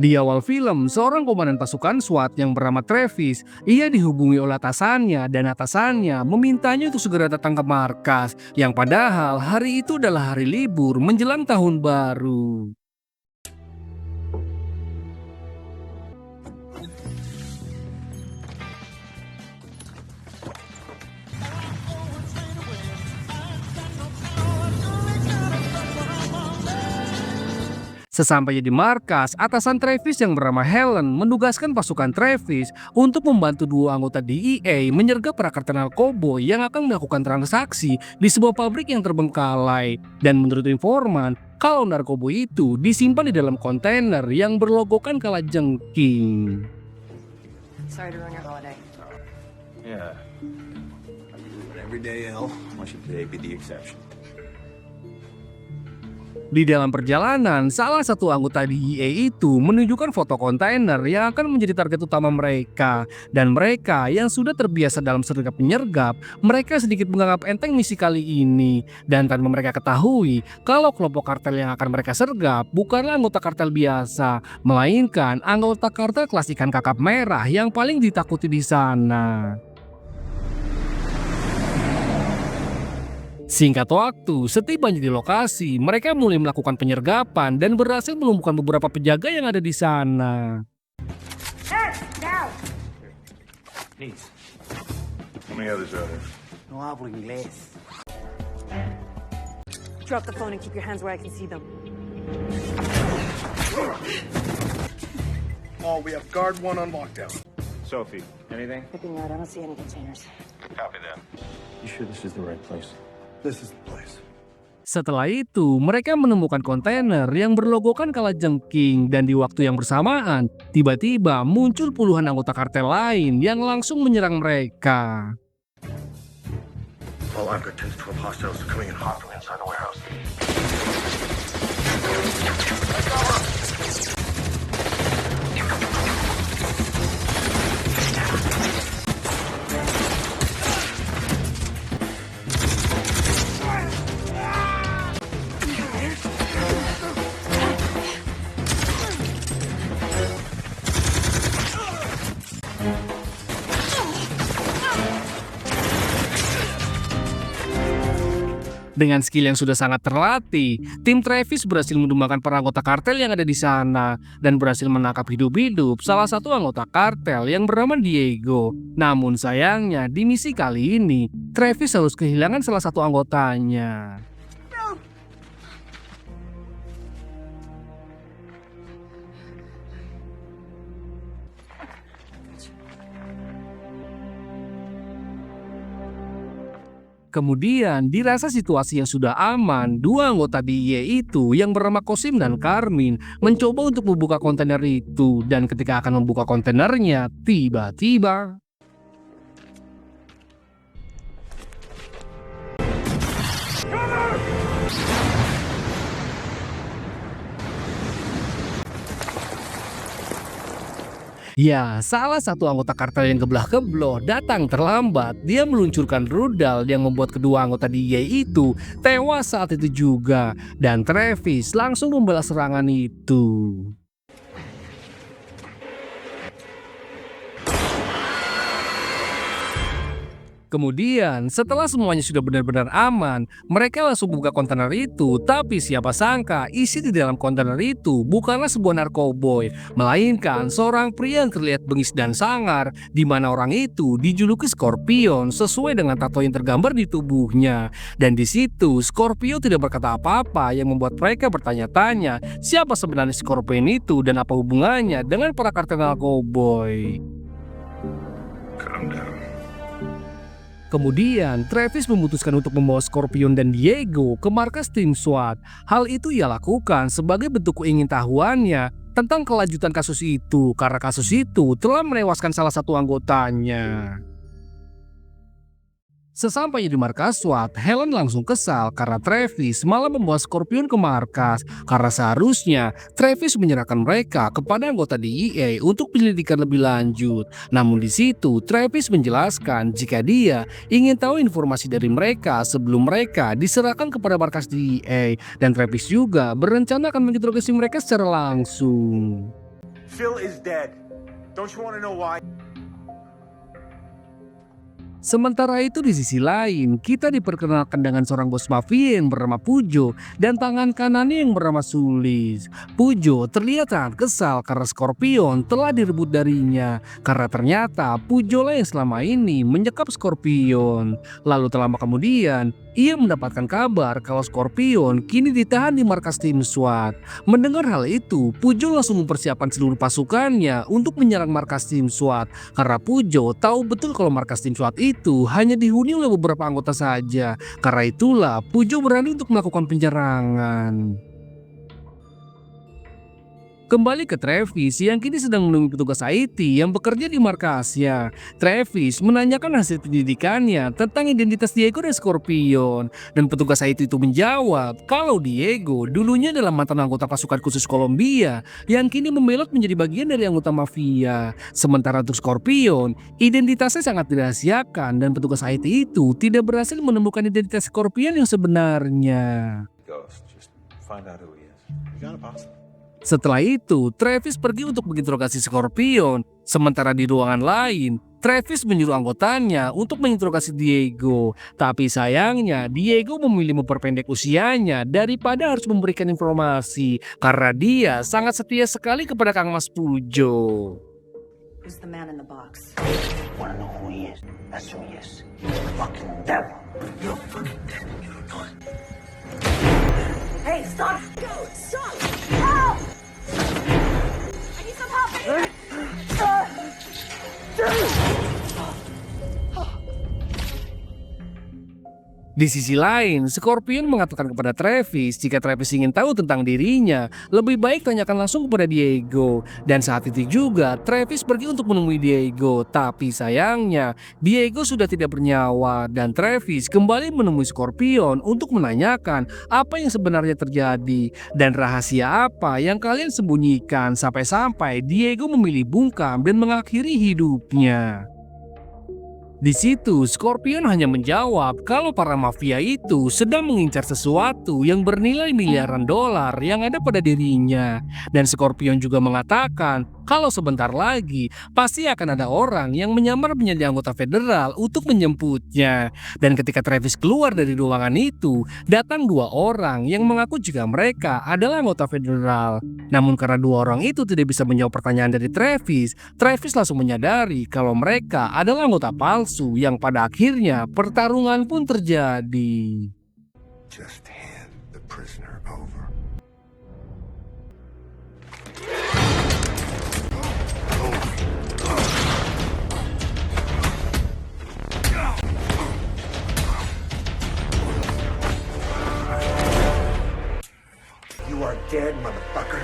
Di awal film, seorang komandan pasukan SWAT yang bernama Travis, ia dihubungi oleh atasannya dan atasannya memintanya untuk segera datang ke markas, yang padahal hari itu adalah hari libur menjelang tahun baru. Sesampainya di markas, atasan Travis yang bernama Helen menugaskan pasukan Travis untuk membantu dua anggota DEA menyergap para kartel narkoba yang akan melakukan transaksi di sebuah pabrik yang terbengkalai. Dan menurut informan, kalau narkoba itu disimpan di dalam kontainer yang berlogokan kalajengking. Sorry to ruin your holiday. Yeah. Every day ill, why should today be the exception? Di dalam perjalanan, salah satu anggota DEA itu menunjukkan foto kontainer yang akan menjadi target utama mereka. Dan mereka yang sudah terbiasa dalam sergap menyergap, mereka sedikit menganggap enteng misi kali ini. Dan tanpa mereka ketahui, kalau kelompok kartel yang akan mereka sergap bukanlah anggota kartel biasa, melainkan anggota kartel kelas ikan kakap merah yang paling ditakuti di sana. Singkat waktu, setibanya di lokasi, mereka mulai melakukan penyergapan dan berhasil melumpuhkan beberapa penjaga yang ada di sana. Please. How many others are there? No hablo inglés. Drop the phone and keep your hands where I can see them. Oh, we have guard one on lockdown. Sophie, anything? Looking out, I don't see any containers. Copy that. You sure this is the right place? This is the place. Setelah itu, mereka menemukan kontainer yang berlogokan kalajengking dan di waktu yang bersamaan, tiba-tiba muncul puluhan anggota kartel lain yang langsung menyerang mereka. All Anchor 10-12 hostiles coming in hot from inside the warehouse. Dengan skill yang sudah sangat terlatih, tim Travis berhasil mendumbangkan para anggota kartel yang ada di sana dan berhasil menangkap hidup-hidup salah satu anggota kartel yang bernama Diego. Namun sayangnya di misi kali ini, Travis harus kehilangan salah satu anggotanya. Kemudian dirasa situasi yang sudah aman, dua anggota DIY itu yang bernama Kosim dan Karmin mencoba untuk membuka kontainer itu, dan ketika akan membuka kontainernya, tiba-tiba ya, salah satu anggota kartel yang kebelah-kebloh datang terlambat. Dia meluncurkan rudal yang membuat kedua anggota DIY itu tewas saat itu juga. Dan Travis langsung membalas serangan itu. Kemudian, setelah semuanya sudah benar-benar aman, mereka langsung buka kontainer itu. Tapi siapa sangka isi di dalam kontainer itu bukanlah sebuah narkoboy, melainkan seorang pria yang terlihat bengis dan sangar, di mana orang itu dijuluki Scorpion sesuai dengan tato yang tergambar di tubuhnya. Dan di situ Scorpio tidak berkata apa-apa yang membuat mereka bertanya-tanya siapa sebenarnya Scorpion itu dan apa hubungannya dengan para kartel narkoboy. Calm down. Kemudian, Travis memutuskan untuk membawa Scorpion dan Diego ke markas tim SWAT. Hal itu ia lakukan sebagai bentuk keingintahuannya tentang kelanjutan kasus itu, karena kasus itu telah menewaskan salah satu anggotanya. Sesampainya di markas SWAT, Helen langsung kesal karena Travis malah membawa Scorpion ke markas, karena seharusnya Travis menyerahkan mereka kepada anggota DEA untuk penyelidikan lebih lanjut. Namun di situ Travis menjelaskan jika dia ingin tahu informasi dari mereka sebelum mereka diserahkan kepada markas DEA, dan Travis juga berencana akan menginterogasi mereka secara langsung. Phil is dead. Don't you want to know why? Sementara itu di sisi lain, kita diperkenalkan dengan seorang bos mafia yang bernama Pujo dan tangan kanannya yang bernama Sulis. Pujo terlihat sangat kesal karena Scorpion telah direbut darinya, karena ternyata Pujo lah yang selama ini menyekap Scorpion. Lalu tak lama kemudian, ia mendapatkan kabar kalau Scorpion kini ditahan di markas tim SWAT. Mendengar hal itu, Pujo langsung mempersiapkan seluruh pasukannya untuk menyerang markas tim SWAT, karena Pujo tahu betul kalau markas tim SWAT itu hanya dihuni oleh beberapa anggota saja. Karena itulah Pujo berani untuk melakukan penyerangan. Kembali ke Travis yang kini sedang menemui petugas IT yang bekerja di markasnya. Travis menanyakan hasil pendidikannya tentang identitas Diego dan Scorpion. Dan petugas IT itu menjawab kalau Diego dulunya adalah mantan anggota pasukan khusus Kolombia yang kini membelot menjadi bagian dari anggota mafia. Sementara untuk Scorpion, identitasnya sangat dirahasiakan dan petugas IT itu tidak berhasil menemukan identitas Scorpion yang sebenarnya. Ghost. Just find out who he is. You got it, boss. Setelah itu, Travis pergi untuk menginterogasi Scorpion. Sementara di ruangan lain, Travis menyuruh anggotanya untuk menginterogasi Diego. Tapi sayangnya, Diego memilih memperpendek usianya daripada harus memberikan informasi. Karena dia sangat setia sekali kepada Kang Mas Pujo. Who's the man in the box? Wanna know who he is? That's who he is. Fucking devil. You're fucking devil. You don't know it. Hey, stop! Go! Stop! Help! I need some help! Di sisi lain, Scorpion mengatakan kepada Travis jika Travis ingin tahu tentang dirinya, lebih baik tanyakan langsung kepada Diego. Dan saat itu juga, Travis pergi untuk menemui Diego. Tapi sayangnya, Diego sudah tidak bernyawa dan Travis kembali menemui Scorpion untuk menanyakan apa yang sebenarnya terjadi dan rahasia apa yang kalian sembunyikan sampai-sampai Diego memilih bungkam dan mengakhiri hidupnya. Di situ, Scorpion hanya menjawab kalau para mafia itu sedang mengincar sesuatu yang bernilai miliaran dolar yang ada pada dirinya. Dan Scorpion juga mengatakan kalau sebentar lagi pasti akan ada orang yang menyamar menjadi anggota federal untuk menjemputnya. Dan ketika Travis keluar dari ruangan itu, datang dua orang yang mengaku jika mereka adalah anggota federal. Namun karena dua orang itu tidak bisa menjawab pertanyaan dari Travis, Travis langsung menyadari kalau mereka adalah anggota palsu yang pada akhirnya pertarungan pun terjadi. Just hand the prisoner over. You are dead, motherfucker.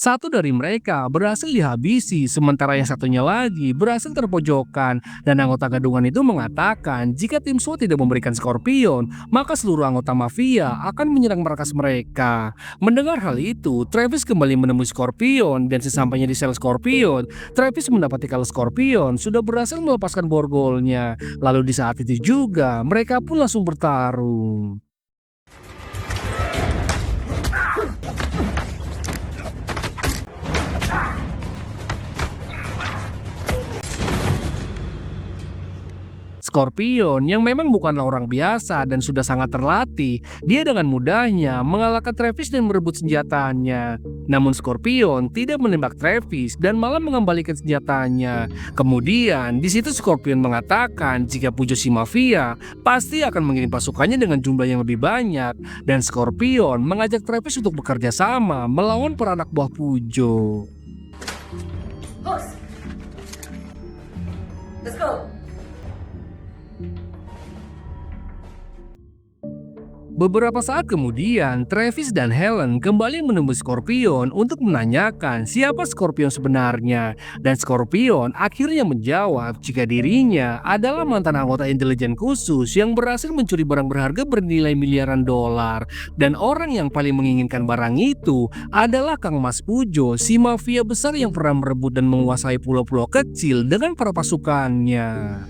Satu dari mereka berhasil dihabisi, sementara yang satunya lagi berhasil terpojokkan. Dan anggota gadungan itu mengatakan jika tim SWAT tidak memberikan Scorpion, maka seluruh anggota mafia akan menyerang markas mereka. Mendengar hal itu, Travis kembali menemui Scorpion dan sesampainya di sel Scorpion, Travis mendapati kalau Scorpion sudah berhasil melepaskan borgolnya. Lalu di saat itu juga, mereka pun langsung bertarung. Scorpion yang memang bukanlah orang biasa dan sudah sangat terlatih, dia dengan mudahnya mengalahkan Travis dan merebut senjatanya. Namun Scorpion tidak menembak Travis dan malah mengembalikan senjatanya. Kemudian di situ Scorpion mengatakan jika Pujo si mafia pasti akan mengirim pasukannya dengan jumlah yang lebih banyak, dan Scorpion mengajak Travis untuk bekerja sama melawan para anak buah Pujo. Boss! Let's go! Beberapa saat kemudian, Travis dan Helen kembali menemui Scorpion untuk menanyakan siapa Scorpion sebenarnya. Dan Scorpion akhirnya menjawab jika dirinya adalah mantan anggota intelijen khusus yang berhasil mencuri barang berharga bernilai miliaran dolar. Dan orang yang paling menginginkan barang itu adalah Kang Mas Pujo, si mafia besar yang pernah merebut dan menguasai pulau-pulau kecil dengan para pasukannya.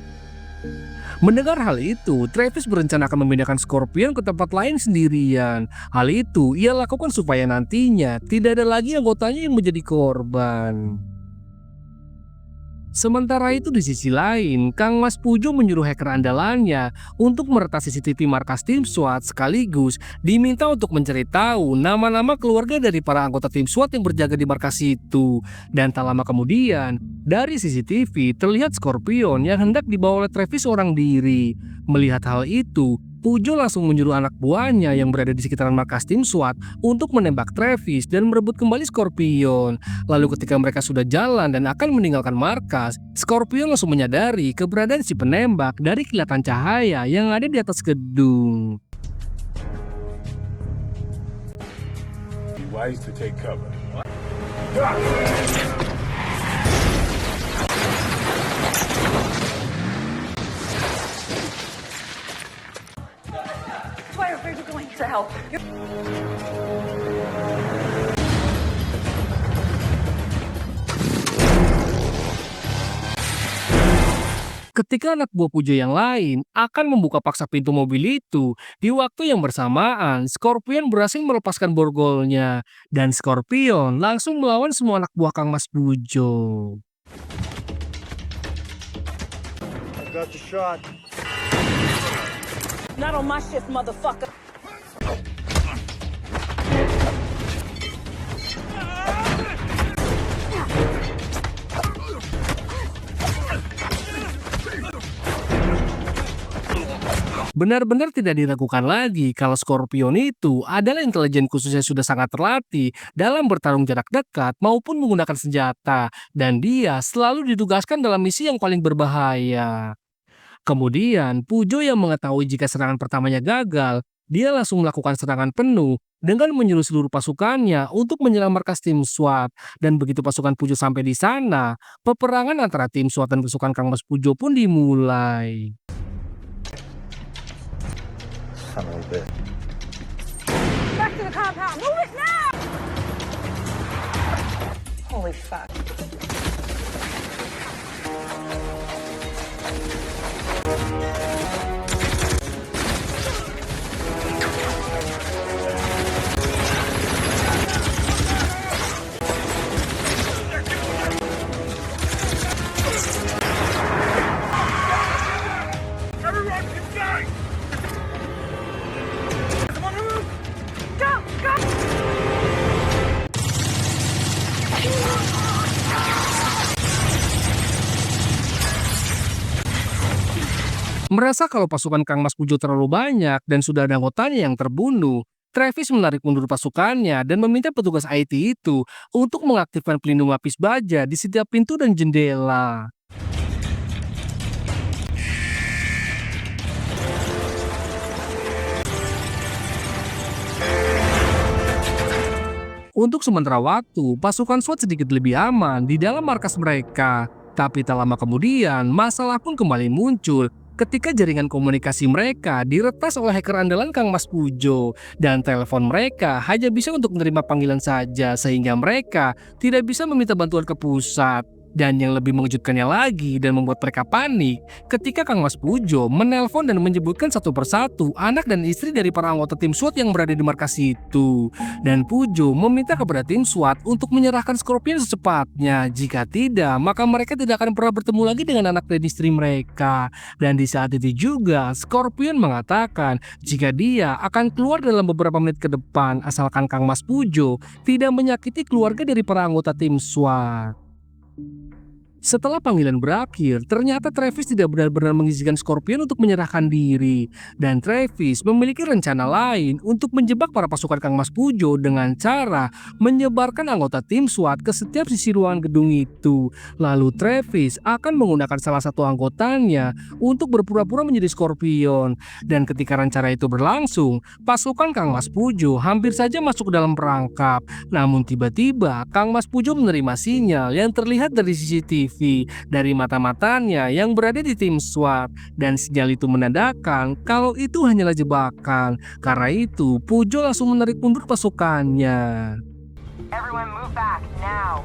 Mendengar hal itu, Travis berencana akan memindahkan Scorpion ke tempat lain sendirian. Hal itu ia lakukan supaya nantinya tidak ada lagi anggotanya yang menjadi korban. Sementara itu di sisi lain, Kang Mas Pujo menyuruh hacker andalannya untuk meretas CCTV markas tim SWAT sekaligus diminta untuk mencari tahu nama-nama keluarga dari para anggota tim SWAT yang berjaga di markas itu. Dan tak lama kemudian, dari CCTV terlihat Scorpion yang hendak dibawa oleh Travis seorang diri. Melihat hal itu, Pujo langsung menyuruh anak buahnya yang berada di sekitaran markas tim SWAT untuk menembak Travis dan merebut kembali Scorpion. Lalu ketika mereka sudah jalan dan akan meninggalkan markas, Scorpion langsung menyadari keberadaan si penembak dari kilatan cahaya yang ada di atas gedung. Be wise to take cover. Why are you going to help? Ketika anak buah Pujo yang lain akan membuka paksa pintu mobil itu, di waktu yang bersamaan, Scorpion berhasil melepaskan borgolnya. Dan Scorpion langsung melawan semua anak buah Kang Mas Pujo. Got the shot. Not on my shift, motherfucker. Benar-benar tidak diragukan lagi kalau Scorpion itu adalah intelijen khusus yang sudah sangat terlatih dalam bertarung jarak dekat maupun menggunakan senjata, dan dia selalu ditugaskan dalam misi yang paling berbahaya. Kemudian, Pujo yang mengetahui jika serangan pertamanya gagal, dia langsung melakukan serangan penuh dengan menyuruh seluruh pasukannya untuk menyerang markas tim SWAT. Dan begitu pasukan Pujo sampai di sana, peperangan antara tim SWAT dan pasukan Kang Mas Pujo pun dimulai. Son of a bitch. Back to the compound. Move it now! Holy fuck. Everyone, inside! Come on, move! Go! Go! Merasa kalau pasukan Kang Mas Pujo terlalu banyak dan sudah ada anggotanya yang terbunuh, Travis menarik mundur pasukannya dan meminta petugas IT itu untuk mengaktifkan pelindung lapis baja di setiap pintu dan jendela. Untuk sementara waktu, pasukan SWAT sedikit lebih aman di dalam markas mereka. Tapi tak lama kemudian, masalah pun kembali muncul ketika jaringan komunikasi mereka diretas oleh hacker andalan Kang Mas Pujo. Dan telepon mereka hanya bisa untuk menerima panggilan saja, sehingga mereka tidak bisa meminta bantuan ke pusat. Dan yang lebih mengejutkannya lagi dan membuat mereka panik, ketika Kang Mas Pujo menelpon dan menyebutkan satu persatu anak dan istri dari para anggota tim SWAT yang berada di markas itu. Dan Pujo meminta kepada tim SWAT untuk menyerahkan Scorpion secepatnya. Jika tidak, maka mereka tidak akan pernah bertemu lagi dengan anak dan istri mereka. Dan di saat itu juga, Scorpion mengatakan jika dia akan keluar dalam beberapa menit ke depan asalkan Kang Mas Pujo tidak menyakiti keluarga dari para anggota tim SWAT. Setelah panggilan berakhir, ternyata Travis tidak benar-benar mengizinkan Scorpion untuk menyerahkan diri. Dan Travis memiliki rencana lain untuk menjebak para pasukan Kang Mas Pujo dengan cara menyebarkan anggota tim SWAT ke setiap sisi ruangan gedung itu. Lalu Travis akan menggunakan salah satu anggotanya untuk berpura-pura menjadi Scorpion. Dan ketika rencana itu berlangsung, pasukan Kang Mas Pujo hampir saja masuk ke dalam perangkap. Namun tiba-tiba Kang Mas Pujo menerima sinyal yang terlihat dari CCTV dari mata-matanya yang berada di tim SWAT, dan sinyal itu menandakan kalau itu hanyalah jebakan. Karena itu, Pujo langsung menarik mundur pasukannya. Everyone move back now.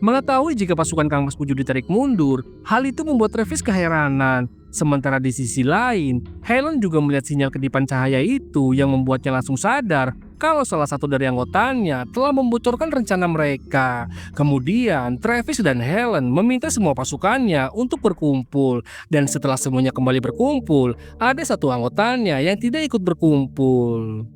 Mengetahui jika pasukan Kang Mas Pujo ditarik mundur, hal itu membuat Travis keheranan. Sementara di sisi lain, Helen juga melihat sinyal kedipan cahaya itu yang membuatnya langsung sadar kalau salah satu dari anggotanya telah membocorkan rencana mereka. Kemudian, Travis dan Helen meminta semua pasukannya untuk berkumpul. Dan setelah semuanya kembali berkumpul, ada satu anggotanya yang tidak ikut berkumpul.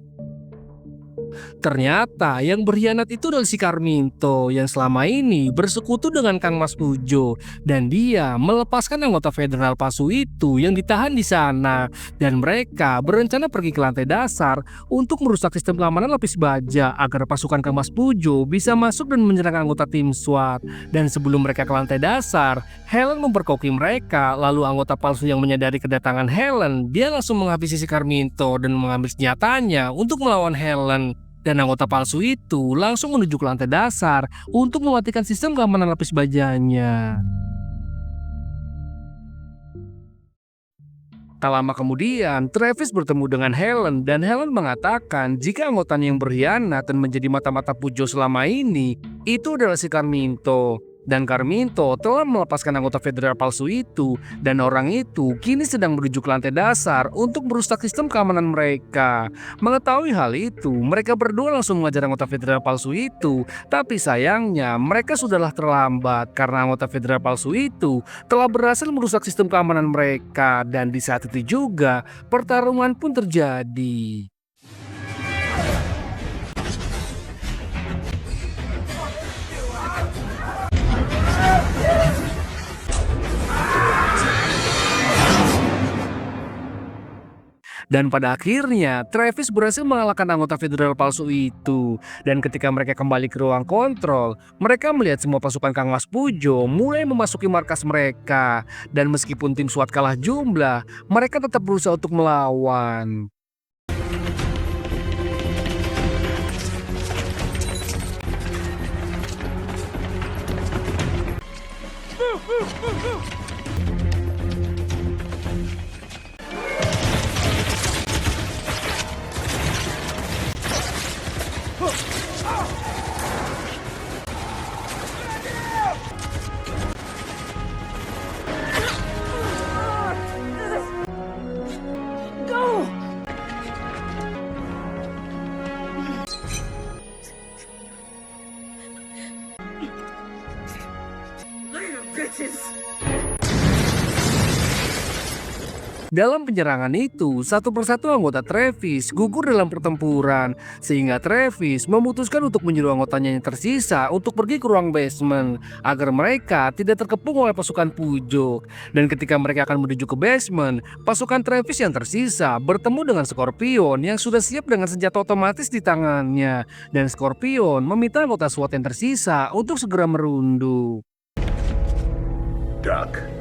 Ternyata yang berkhianat itu adalah si Carmito yang selama ini bersekutu dengan Kang Mas Pujo, dan dia melepaskan anggota federal palsu itu yang ditahan di sana, dan mereka berencana pergi ke lantai dasar untuk merusak sistem keamanan lapis baja agar pasukan Kang Mas Pujo bisa masuk dan menyerang anggota tim SWAT. Dan sebelum mereka ke lantai dasar, Helen memperkoki mereka, lalu anggota palsu yang menyadari kedatangan Helen, dia langsung menghabisi si Carmito dan mengambil senjatanya untuk melawan Helen. Dan anggota palsu itu langsung menuju ke lantai dasar untuk mematikan sistem keamanan lapis bajanya. Tak lama kemudian, Travis bertemu dengan Helen dan Helen mengatakan jika anggotanya yang berkhianat dan menjadi mata-mata Pujo selama ini itu adalah si Carmito. Dan Carmito telah melepaskan anggota federal palsu itu, dan orang itu kini sedang menuju ke lantai dasar untuk merusak sistem keamanan mereka. Mengetahui hal itu, mereka berdua langsung mengajar anggota federal palsu itu, tapi sayangnya mereka sudahlah terlambat karena anggota federal palsu itu telah berhasil merusak sistem keamanan mereka. Dan di saat itu juga pertarungan pun terjadi. Dan pada akhirnya, Travis berhasil mengalahkan anggota federal palsu itu. Dan ketika mereka kembali ke ruang kontrol, mereka melihat semua pasukan Kang Mas Pujo mulai memasuki markas mereka. Dan meskipun tim SWAT kalah jumlah, mereka tetap berusaha untuk melawan. Dalam penyerangan itu, satu persatu anggota Travis gugur dalam pertempuran, sehingga Travis memutuskan untuk menyuruh anggotanya yang tersisa untuk pergi ke ruang basement agar mereka tidak terkepung oleh pasukan Pujo. Dan ketika mereka akan menuju ke basement, pasukan Travis yang tersisa bertemu dengan Scorpion yang sudah siap dengan senjata otomatis di tangannya, dan Scorpion meminta anggota SWAT yang tersisa untuk segera merunduk. Duck.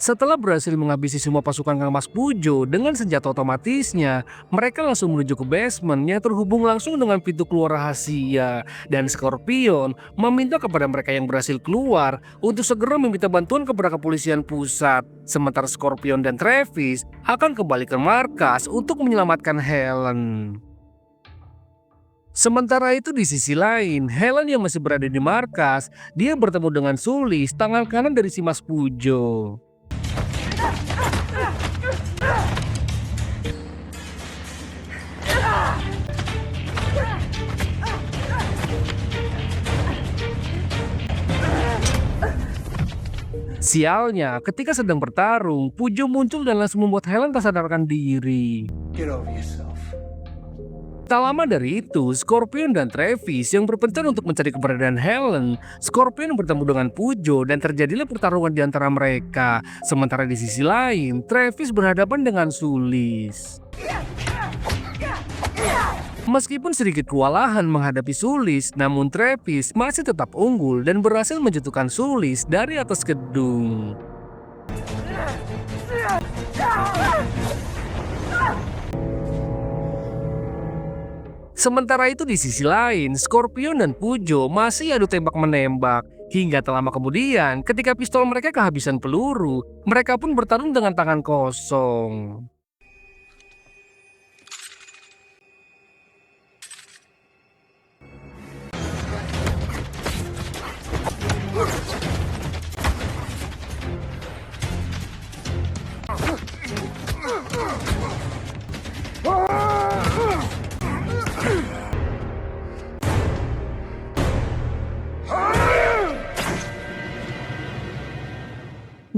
Setelah berhasil menghabisi semua pasukan Kang Mas Pujo dengan senjata otomatisnya, mereka langsung menuju ke basement yang terhubung langsung dengan pintu keluar rahasia. Dan Scorpion meminta kepada mereka yang berhasil keluar untuk segera meminta bantuan kepada kepolisian pusat. Sementara Scorpion dan Travis akan kembali ke markas untuk menyelamatkan Helen. Sementara itu di sisi lain, Helen yang masih berada di markas, dia bertemu dengan Sulis, tangan kanan dari si Mas Pujo. Sialnya, ketika sedang bertarung, Pujo muncul dan langsung membuat Helen tak sadarkan diri. Get over yourself. Tak lama dari itu, Scorpion dan Travis yang berpencar untuk mencari keberadaan Helen. Scorpion bertemu dengan Pujo dan terjadilah pertarungan di antara mereka. Sementara di sisi lain, Travis berhadapan dengan Sulis. Meskipun sedikit kewalahan menghadapi Sulis, namun Travis masih tetap unggul dan berhasil menjatuhkan Sulis dari atas gedung. Sementara itu di sisi lain, Scorpion dan Pujo masih adu tembak-menembak. Hingga tak lama kemudian, ketika pistol mereka kehabisan peluru, mereka pun bertarung dengan tangan kosong.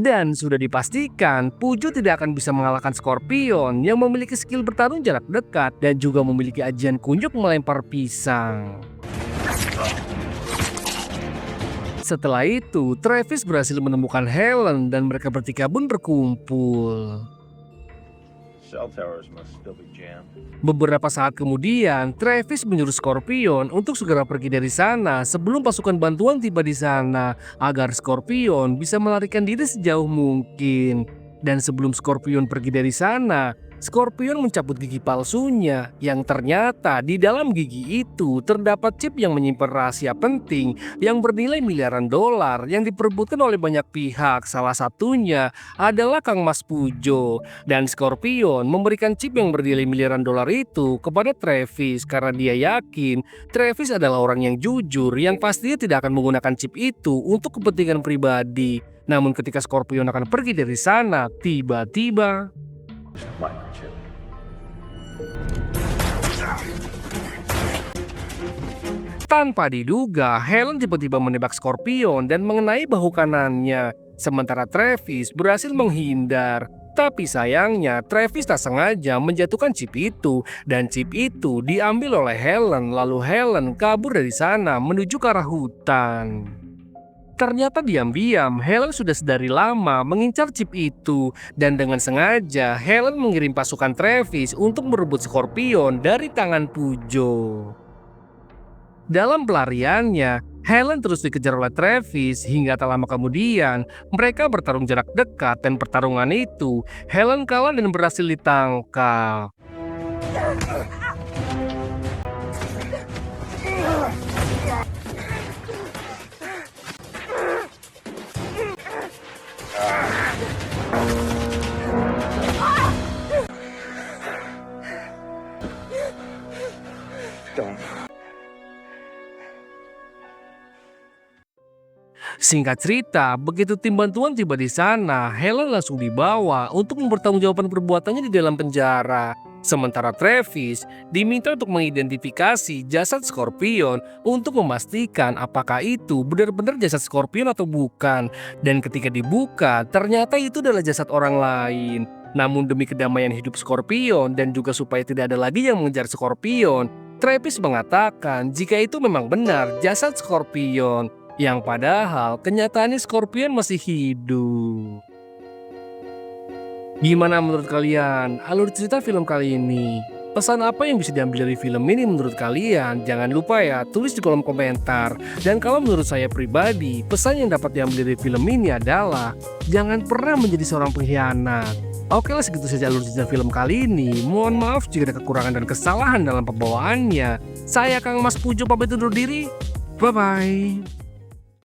Dan sudah dipastikan, Pujo tidak akan bisa mengalahkan Scorpion yang memiliki skill bertarung jarak dekat dan juga memiliki ajian kunjuk melempar pisang. Setelah itu, Travis berhasil menemukan Helen dan mereka bertiga pun berkumpul. Cell towers must still be jammed. Beberapa saat kemudian, Travis menyuruh Scorpion untuk segera pergi dari sana sebelum pasukan bantuan tiba di sana agar Scorpion bisa melarikan diri sejauh mungkin. Dan sebelum Scorpion pergi dari sana, Scorpion mencabut gigi palsunya yang ternyata di dalam gigi itu terdapat chip yang menyimpan rahasia penting yang bernilai miliaran dolar yang diperebutkan oleh banyak pihak. Salah satunya adalah Kang Mas Pujo. Dan Scorpion memberikan chip yang bernilai miliaran dolar itu kepada Travis karena dia yakin Travis adalah orang yang jujur yang pastinya tidak akan menggunakan chip itu untuk kepentingan pribadi. Namun ketika Scorpion akan pergi dari sana, tiba-tiba Microchip. tanpa diduga, Helen tiba-tiba menembak Scorpion dan mengenai bahu kanannya. Sementara Travis berhasil menghindar. Tapi sayangnya, Travis tak sengaja menjatuhkan chip itu. Dan chip itu diambil oleh Helen, lalu Helen kabur dari sana menuju ke arah hutan. Ternyata diam-diam Helen sudah sedari lama mengincar chip itu dan dengan sengaja Helen mengirim pasukan Travis untuk merebut Scorpion dari tangan Pujo. Dalam pelariannya, Helen terus dikejar oleh Travis hingga tak lama kemudian mereka bertarung jarak dekat dan pertarungan itu Helen kalah dan berhasil ditangkap. Don't. Singkat cerita, begitu tim bantuan tiba di sana, Helen langsung dibawa untuk mempertanggungjawabkan perbuatannya di dalam penjara. Sementara Travis diminta untuk mengidentifikasi jasad Scorpion untuk memastikan apakah itu benar-benar jasad Scorpion atau bukan. Dan ketika dibuka, ternyata itu adalah jasad orang lain. Namun demi kedamaian hidup Scorpion dan juga supaya tidak ada lagi yang mengejar Scorpion, Travis mengatakan jika itu memang benar jasad Scorpion. Yang padahal kenyataannya Scorpion masih hidup. Gimana menurut kalian alur cerita film kali ini? Pesan apa yang bisa diambil dari film ini menurut kalian? Jangan lupa ya, tulis di kolom komentar. Dan kalau menurut saya pribadi, pesan yang dapat diambil dari film ini adalah jangan pernah menjadi seorang pengkhianat. Oke lah, segitu saja alur cerita film kali ini. Mohon maaf jika ada kekurangan dan kesalahan dalam pembawaannya. Saya Kang Mas Pujo pamit undur diri. Bye-bye.